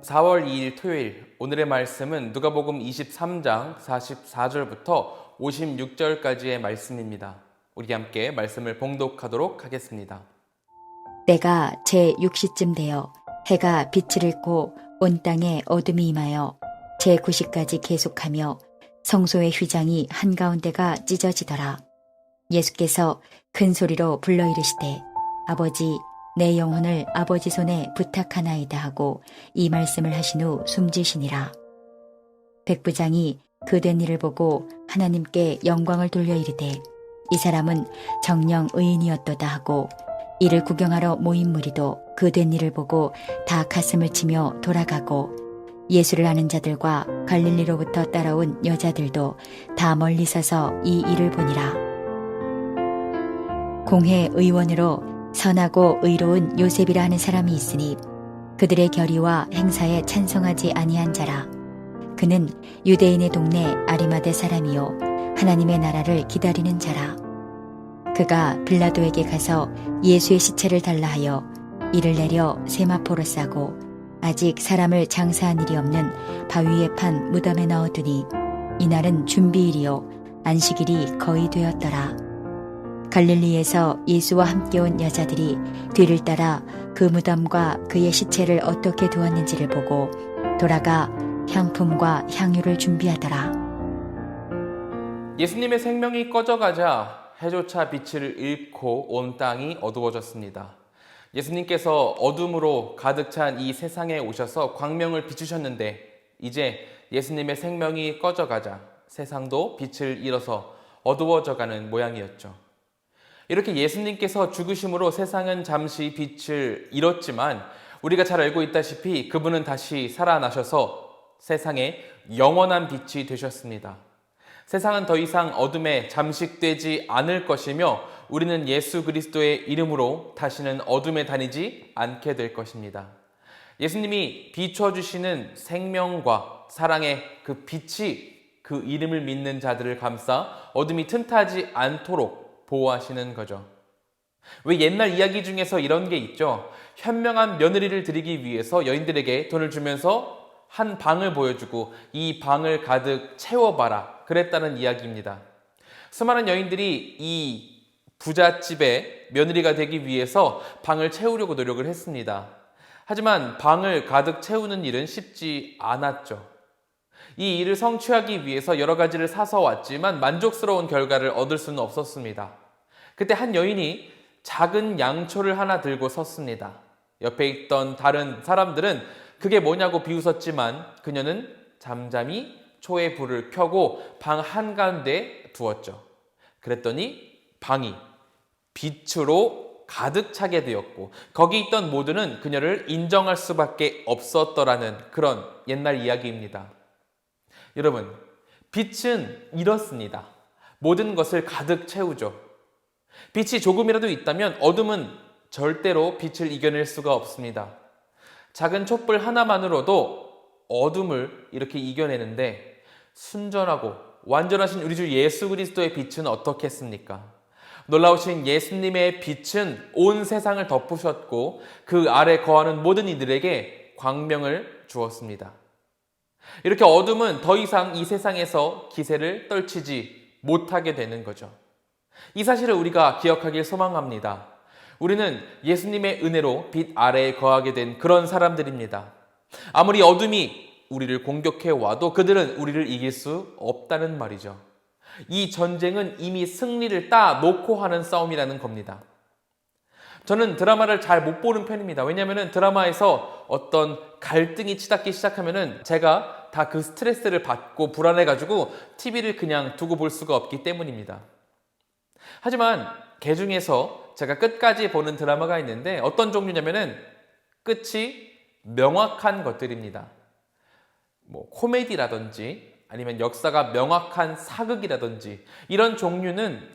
4월 2일 토요일, 오늘의 말씀은 누가복음 23장 44절부터 56절까지의 말씀입니다. 우리 함께 말씀을 봉독하도록 하겠습니다. 때가 제6시쯤 되어 해가 빛을 잃고 온 땅에 어둠이 임하여 제9시까지 계속하며 성소의 휘장이 한가운데가 찢어지더라. 예수께서 큰 소리로 불러 이르시되 아버지 내 영혼을 아버지 손에 부탁하나이다 하고 이 말씀을 하신 후 숨지시니라. 백부장이 그 된 일을 보고 하나님께 영광을 돌려 이르되 이 사람은 정녕 의인이었도다 하고 이를 구경하러 모인 무리도 그 된 일을 보고 다 가슴을 치며 돌아가고 예수를 아는 자들과 갈릴리로부터 따라온 여자들도 다 멀리 서서 이 일을 보니라. 공회 의원으로 선하고 의로운 요셉이라 하는 사람이 있으니 그들의 결의와 행사에 찬성하지 아니한 자라. 그는 유대인의 동네 아리마대 사람이요 하나님의 나라를 기다리는 자라. 그가 빌라도에게 가서 예수의 시체를 달라 하여 이를 내려 세마포로 싸고 아직 사람을 장사한 일이 없는 바위에 판 무덤에 넣어두니 이날은 준비일이요 안식일이 거의 되었더라. 갈릴리에서 예수와 함께 온 여자들이 뒤를 따라 그 무덤과 그의 시체를 어떻게 두었는지를 보고 돌아가 향품과 향유를 준비하더라. 예수님의 생명이 꺼져가자 해조차 빛을 잃고 온 땅이 어두워졌습니다. 예수님께서 어둠으로 가득 찬 이 세상에 오셔서 광명을 비추셨는데 이제 예수님의 생명이 꺼져가자 세상도 빛을 잃어서 어두워져가는 모양이었죠. 이렇게 예수님께서 죽으심으로 세상은 잠시 빛을 잃었지만 우리가 잘 알고 있다시피 그분은 다시 살아나셔서 세상에 영원한 빛이 되셨습니다. 세상은 더 이상 어둠에 잠식되지 않을 것이며 우리는 예수 그리스도의 이름으로 다시는 어둠에 다니지 않게 될 것입니다. 예수님이 비춰주시는 생명과 사랑의 그 빛이 그 이름을 믿는 자들을 감싸 어둠이 틈타지 않도록 보호하시는 거죠. 왜 옛날 이야기 중에서 이런 게 있죠. 현명한 며느리를 드리기 위해서 여인들에게 돈을 주면서 한 방을 보여주고 이 방을 가득 채워봐라 그랬다는 이야기입니다. 수많은 여인들이 이 부잣집의 며느리가 되기 위해서 방을 채우려고 노력을 했습니다. 하지만 방을 가득 채우는 일은 쉽지 않았죠. 이 일을 성취하기 위해서 여러 가지를 사서 왔지만 만족스러운 결과를 얻을 수는 없었습니다. 그때 한 여인이 작은 양초를 하나 들고 섰습니다. 옆에 있던 다른 사람들은 그게 뭐냐고 비웃었지만 그녀는 잠잠히 초의 불을 켜고 방 한가운데 두었죠. 그랬더니 방이 빛으로 가득 차게 되었고 거기 있던 모두는 그녀를 인정할 수밖에 없었더라는 그런 옛날 이야기입니다. 여러분, 빛은 이렇습니다. 모든 것을 가득 채우죠. 빛이 조금이라도 있다면 어둠은 절대로 빛을 이겨낼 수가 없습니다. 작은 촛불 하나만으로도 어둠을 이렇게 이겨내는데 순전하고 완전하신 우리 주 예수 그리스도의 빛은 어떻겠습니까? 놀라우신 예수님의 빛은 온 세상을 덮으셨고 그 아래 거하는 모든 이들에게 광명을 주었습니다. 이렇게 어둠은 더 이상 이 세상에서 기세를 떨치지 못하게 되는 거죠. 이 사실을 우리가 기억하길 소망합니다. 우리는 예수님의 은혜로 빛 아래에 거하게 된 그런 사람들입니다. 아무리 어둠이 우리를 공격해 와도 그들은 우리를 이길 수 없다는 말이죠. 이 전쟁은 이미 승리를 따놓고 하는 싸움이라는 겁니다. 저는 드라마를 잘 못 보는 편입니다. 왜냐하면 드라마에서 어떤 갈등이 치닫기 시작하면 제가 다 그 스트레스를 받고 불안해가지고 TV를 그냥 두고 볼 수가 없기 때문입니다. 하지만 그 중에서 제가 끝까지 보는 드라마가 있는데 어떤 종류냐면은 끝이 명확한 것들입니다. 코미디라든지 아니면 역사가 명확한 사극이라든지 이런 종류는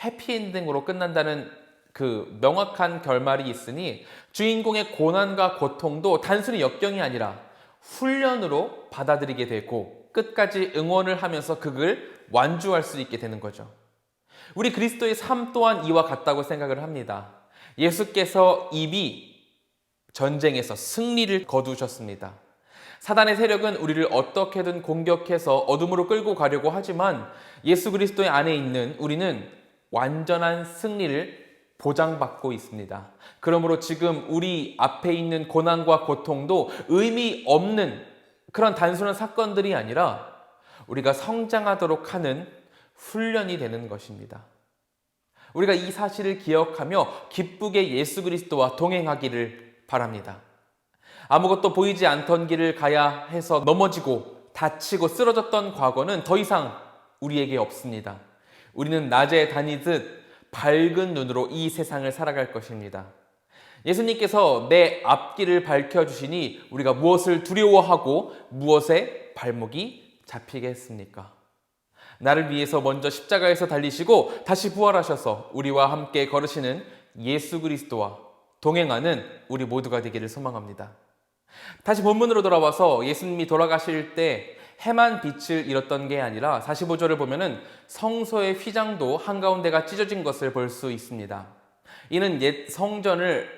해피엔딩으로 끝난다는 그 명확한 결말이 있으니 주인공의 고난과 고통도 단순히 역경이 아니라 훈련으로 받아들이게 되고 끝까지 응원을 하면서 그걸 완주할 수 있게 되는 거죠. 우리 그리스도의 삶 또한 이와 같다고 생각을 합니다. 예수께서 이미 전쟁에서 승리를 거두셨습니다. 사단의 세력은 우리를 어떻게든 공격해서 어둠으로 끌고 가려고 하지만 예수 그리스도의 안에 있는 우리는 완전한 승리를 보장받고 있습니다. 그러므로 지금 우리 앞에 있는 고난과 고통도 의미 없는 그런 단순한 사건들이 아니라 우리가 성장하도록 하는 훈련이 되는 것입니다. 우리가 이 사실을 기억하며 기쁘게 예수 그리스도와 동행하기를 바랍니다. 아무것도 보이지 않던 길을 가야 해서 넘어지고 다치고 쓰러졌던 과거는 더 이상 우리에게 없습니다. 우리는 낮에 다니듯 밝은 눈으로 이 세상을 살아갈 것입니다. 예수님께서 내 앞길을 밝혀주시니 우리가 무엇을 두려워하고 무엇에 발목이 잡히겠습니까? 나를 위해서 먼저 십자가에서 달리시고 다시 부활하셔서 우리와 함께 걸으시는 예수 그리스도와 동행하는 우리 모두가 되기를 소망합니다. 다시 본문으로 돌아와서 예수님이 돌아가실 때 해만 빛을 잃었던 게 아니라 45절을 보면은 성소의 휘장도 한가운데가 찢어진 것을 볼 수 있습니다. 이는 옛 성전을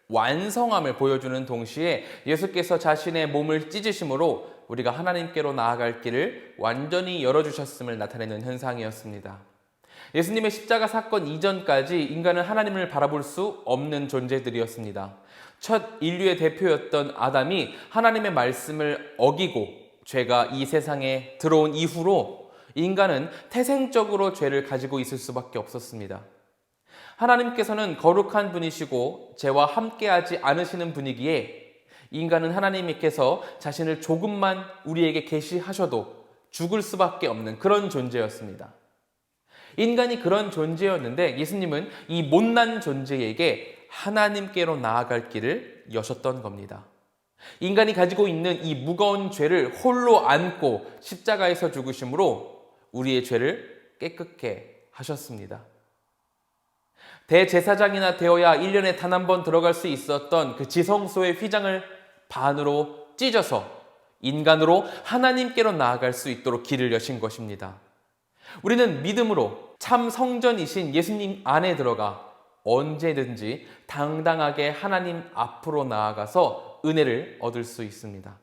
완성함을 보여주는 동시에 예수께서 자신의 몸을 찢으심으로 우리가 하나님께로 나아갈 길을 완전히 열어주셨음을 나타내는 현상이었습니다. 예수님의 십자가 사건 이전까지 인간은 하나님을 바라볼 수 없는 존재들이었습니다. 첫 인류의 대표였던 아담이 하나님의 말씀을 어기고 죄가 이 세상에 들어온 이후로 인간은 태생적으로 죄를 가지고 있을 수밖에 없었습니다. 하나님께서는 거룩한 분이시고 죄와 함께하지 않으시는 분이기에 인간은 하나님께서 자신을 조금만 우리에게 계시하셔도 죽을 수밖에 없는 그런 존재였습니다. 인간이 그런 존재였는데 예수님은 이 못난 존재에게 하나님께로 나아갈 길을 여셨던 겁니다. 인간이 가지고 있는 이 무거운 죄를 홀로 안고 십자가에서 죽으심으로 우리의 죄를 깨끗게 하셨습니다. 대제사장이나 되어야 1년에 단 한 번 들어갈 수 있었던 그 지성소의 휘장을 반으로 찢어서 인간으로 하나님께로 나아갈 수 있도록 길을 여신 것입니다. 우리는 믿음으로 참 성전이신 예수님 안에 들어가 언제든지 당당하게 하나님 앞으로 나아가서 은혜를 얻을 수 있습니다.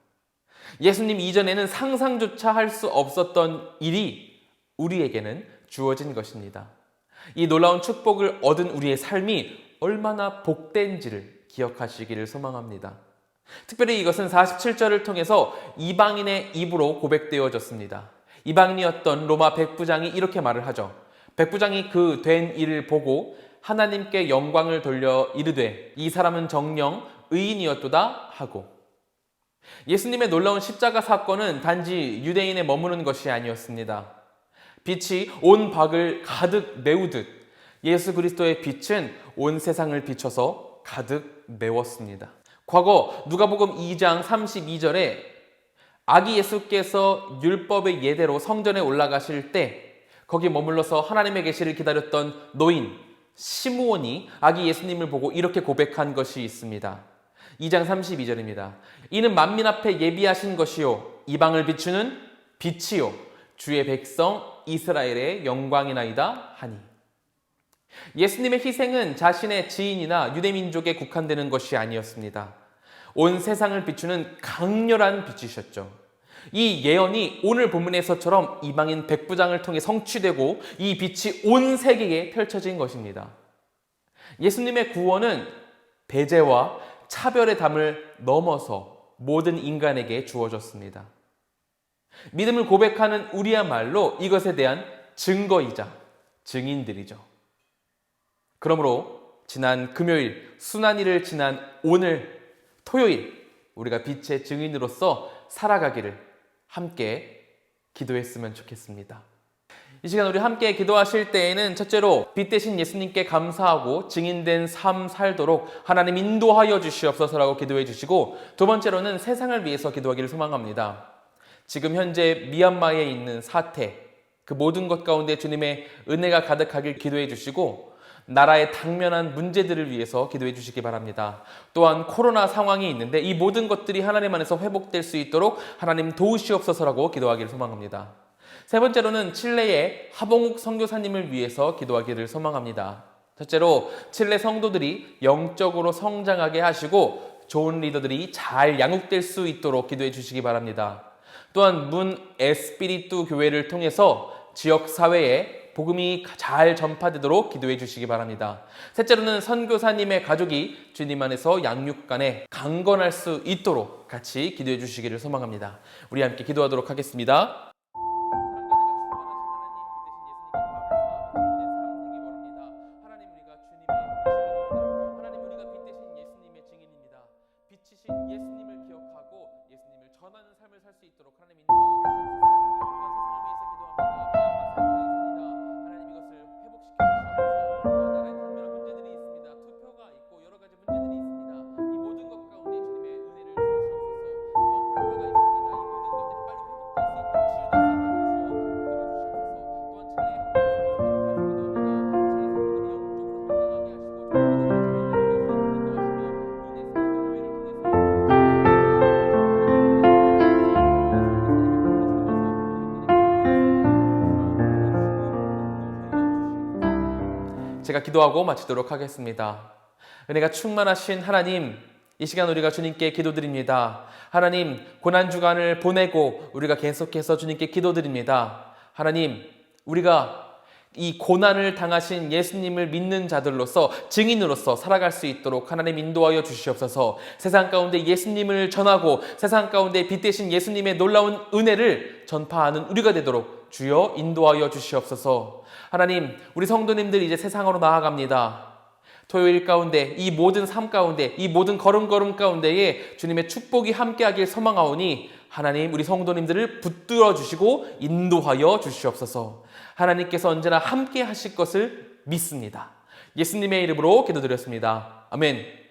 예수님 이전에는 상상조차 할 수 없었던 일이 우리에게는 주어진 것입니다. 이 놀라운 축복을 얻은 우리의 삶이 얼마나 복된지를 기억하시기를 소망합니다. 특별히 이것은 47절을 통해서 이방인의 입으로 고백되어졌습니다. 이방인이었던 로마 백부장이 이렇게 말을 하죠. 백부장이 그 된 일을 보고 하나님께 영광을 돌려 이르되 이 사람은 정녕 의인이었도다 하고. 예수님의 놀라운 십자가 사건은 단지 유대인에 머무는 것이 아니었습니다. 빛이 온 박을 가득 메우듯 예수 그리스도의 빛은 온 세상을 비춰서 가득 메웠습니다. 과거 누가복음 2장 32절에 아기 예수께서 율법의 예대로 성전에 올라가실 때 거기 머물러서 하나님의 계시를 기다렸던 노인 시므온이 아기 예수님을 보고 이렇게 고백한 것이 있습니다. 2장 32절입니다. 이는 만민 앞에 예비하신 것이요 이방을 비추는 빛이요 주의 백성 이스라엘의 영광이나이다 하니. 예수님의 희생은 자신의 지인이나 유대민족에 국한되는 것이 아니었습니다. 온 세상을 비추는 강렬한 빛이셨죠. 이 예언이 오늘 본문에서처럼 이방인 백부장을 통해 성취되고 이 빛이 온 세계에 펼쳐진 것입니다. 예수님의 구원은 배제와 차별의 담을 넘어서 모든 인간에게 주어졌습니다. 믿음을 고백하는 우리야말로 이것에 대한 증거이자 증인들이죠. 그러므로 지난 금요일, 순환일을 지난 오늘 토요일 우리가 빛의 증인으로서 살아가기를 함께 기도했으면 좋겠습니다. 이 시간 우리 함께 기도하실 때에는 첫째로 빛 대신 예수님께 감사하고 증인된 삶 살도록 하나님 인도하여 주시옵소서라고 기도해 주시고, 두 번째로는 세상을 위해서 기도하기를 소망합니다. 지금 현재 미얀마에 있는 사태, 그 모든 것 가운데 주님의 은혜가 가득하길 기도해 주시고 나라의 당면한 문제들을 위해서 기도해 주시기 바랍니다. 또한 코로나 상황이 있는데 이 모든 것들이 하나님 안에서 회복될 수 있도록 하나님 도우시옵소서라고 기도하기를 소망합니다. 세 번째로는 칠레의 하봉욱 선교사님을 위해서 기도하기를 소망합니다. 첫째로 칠레 성도들이 영적으로 성장하게 하시고 좋은 리더들이 잘 양육될 수 있도록 기도해 주시기 바랍니다. 또한 문 에스피리뚜 교회를 통해서 지역 사회에 복음이 잘 전파되도록 기도해 주시기 바랍니다. 셋째로는 선교사님의 가족이 주님 안에서 양육간에 강건할 수 있도록 같이 기도해 주시기를 소망합니다. 우리 함께 기도하도록 하겠습니다. 빛이신 예수님을 기억하고 예수님을 전하는 삶을 살 수 있도록 하나님 인도하여 제가 기도하고 마치도록 하겠습니다. 은혜가 충만하신 하나님, 이 시간 우리가 주님께 기도드립니다. 하나님, 고난주간을 보내고 우리가 계속해서 주님께 기도드립니다. 하나님, 우리가 이 고난을 당하신 예수님을 믿는 자들로서 증인으로서 살아갈 수 있도록 하나님 인도하여 주시옵소서. 세상 가운데 예수님을 전하고 세상 가운데 빛 대신 예수님의 놀라운 은혜를 전파하는 우리가 되도록 주여 인도하여 주시옵소서. 하나님, 우리 성도님들 이제 세상으로 나아갑니다. 토요일 가운데 이 모든 삶 가운데 이 모든 걸음걸음 가운데에 주님의 축복이 함께하길 소망하오니 하나님 우리 성도님들을 붙들어 주시고 인도하여 주시옵소서. 하나님께서 언제나 함께 하실 것을 믿습니다. 예수님의 이름으로 기도드렸습니다. 아멘.